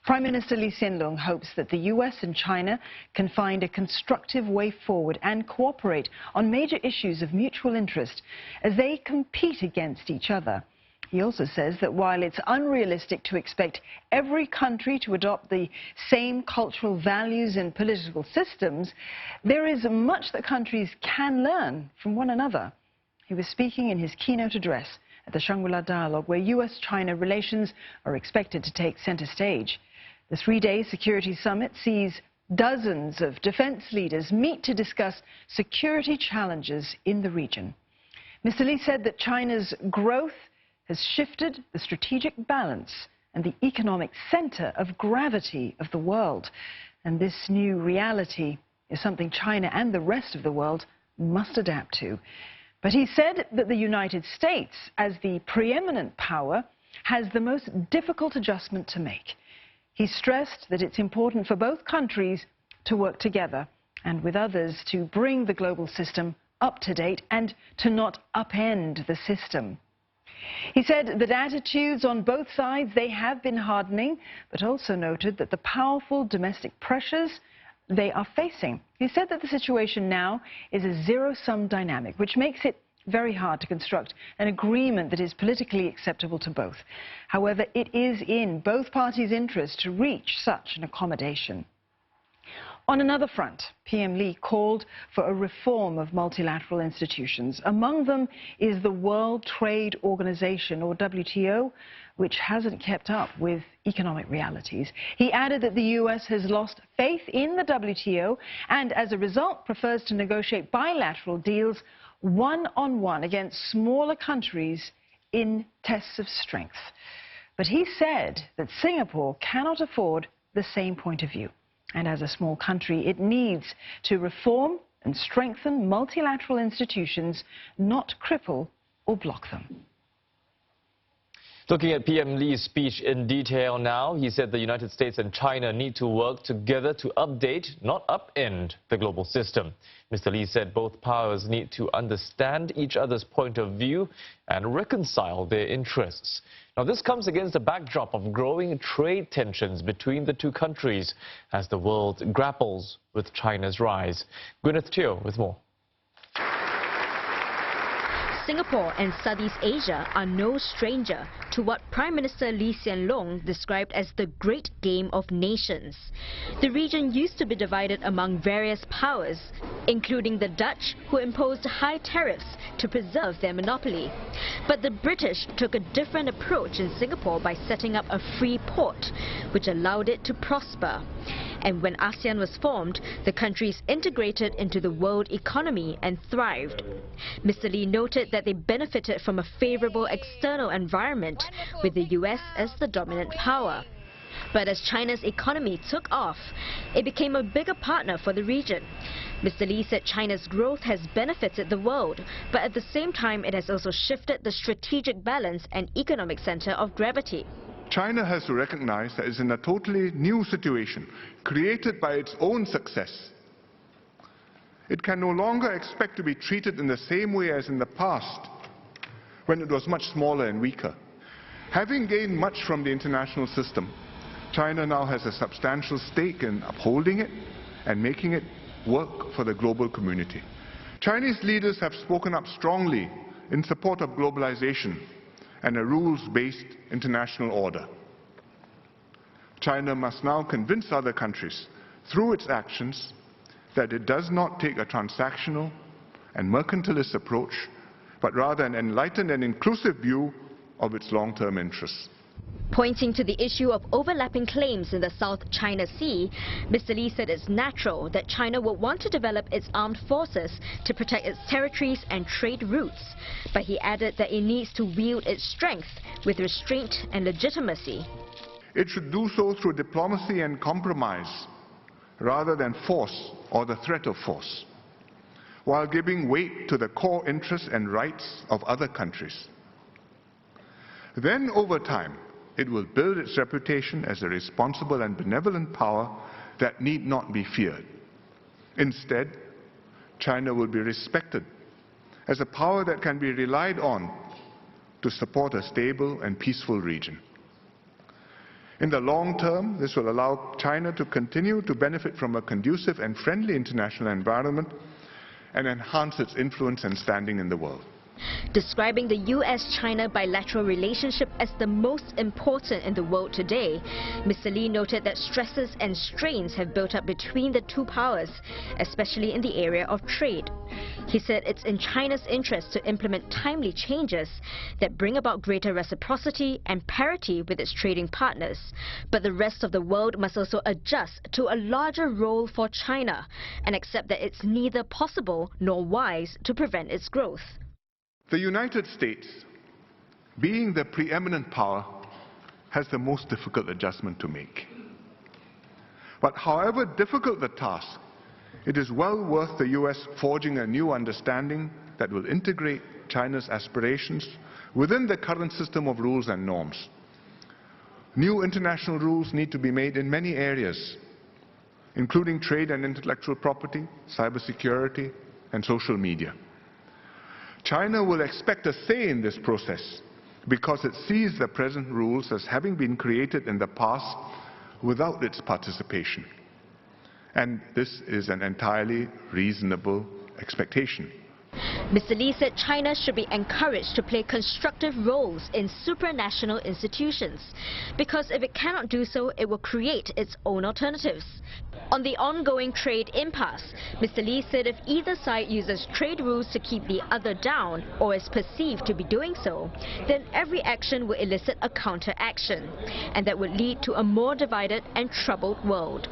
Prime Minister Lee Hsien Loong hopes that the US and China can find a constructive way forward and cooperate on major issues of mutual interest as they compete against each other. He also says that while it's unrealistic to expect every country to adopt the same cultural values and political systems, there is much that countries can learn from one another. He was speaking in his keynote address at the Shangri-La Dialogue, where US-China relations are expected to take center stage. The three-day security summit sees dozens of defense leaders meet to discuss security challenges in the region. Mr. Lee said that China's growth has shifted the strategic balance and the economic center of gravity of the world. And this new reality is something China and the rest of the world must adapt to. But he said that the United States, as the preeminent power, has the most difficult adjustment to make. He stressed that it's important for both countries to work together and with others to bring the global system up to date and to not upend the system. He said that attitudes on both sides, they have been hardening, but also noted that the powerful domestic pressures they are facing. He said that the situation now is a zero-sum dynamic, which makes it very hard to construct an agreement that is politically acceptable to both. However, it is in both parties' interest to reach such an accommodation. On another front, PM Lee called for a reform of multilateral institutions. Among them is the World Trade Organization, or WTO, which hasn't kept up with economic realities. He added that the US has lost faith in the WTO and, as a result, prefers to negotiate bilateral deals one-on-one against smaller countries in tests of strength. But he said that Singapore cannot afford the same point of view. And as a small country, it needs to reform and strengthen multilateral institutions, not cripple or block them. Looking at PM Lee's speech in detail now, he said the United States and China need to work together to update, not upend, the global system. Mr. Lee said both powers need to understand each other's point of view and reconcile their interests. Now, this comes against the backdrop of growing trade tensions between the two countries as the world grapples with China's rise. Gwyneth Teo with more. Singapore and Southeast Asia are no stranger to what Prime Minister Lee Hsien Loong described as the Great Game of Nations. The region used to be divided among various powers, including the Dutch, who imposed high tariffs to preserve their monopoly. But the British took a different approach in Singapore by setting up a free port, which allowed it to prosper. And when ASEAN was formed, the countries integrated into the world economy and thrived. Mr. Lee noted that they benefited from a favorable external environment, with the US as the dominant power. But as China's economy took off, it became a bigger partner for the region. Mr. Lee said China's growth has benefited the world, but at the same time it has also shifted the strategic balance and economic center of gravity. China has to recognize that it's in a totally new situation, created by its own success. It can no longer expect to be treated in the same way as in the past, when it was much smaller and weaker. Having gained much from the international system, China now has a substantial stake in upholding it and making it work for the global community. Chinese leaders have spoken up strongly in support of globalization and a rules-based international order. China must now convince other countries, through its actions, that it does not take a transactional and mercantilist approach, but rather an enlightened and inclusive view of its long-term interests. Pointing to the issue of overlapping claims in the South China Sea, Mr. Lee said it's natural that China will want to develop its armed forces to protect its territories and trade routes. But he added that it needs to wield its strength with restraint and legitimacy. It should do so through diplomacy and compromise, rather than force or the threat of force, while giving weight to the core interests and rights of other countries. Then, over time, it will build its reputation as a responsible and benevolent power that need not be feared. Instead, China will be respected as a power that can be relied on to support a stable and peaceful region. In the long term, this will allow China to continue to benefit from a conducive and friendly international environment and enhance its influence and standing in the world. Describing the US-China bilateral relationship as the most important in the world today, Mr. Lee noted that stresses and strains have built up between the two powers, especially in the area of trade. He said it's in China's interest to implement timely changes that bring about greater reciprocity and parity with its trading partners. But the rest of the world must also adjust to a larger role for China and accept that it's neither possible nor wise to prevent its growth. The United States, being the preeminent power, has the most difficult adjustment to make. But however difficult the task, it is well worth the US forging a new understanding that will integrate China's aspirations within the current system of rules and norms. New international rules need to be made in many areas, including trade and intellectual property, cybersecurity, and social media. China will expect a say in this process because it sees the present rules as having been created in the past without its participation. And this is an entirely reasonable expectation. Mr. Lee said China should be encouraged to play constructive roles in supranational institutions, because if it cannot do so, it will create its own alternatives. On the ongoing trade impasse, Mr. Lee said if either side uses trade rules to keep the other down or is perceived to be doing so, then every action will elicit a counteraction, and that would lead to a more divided and troubled world.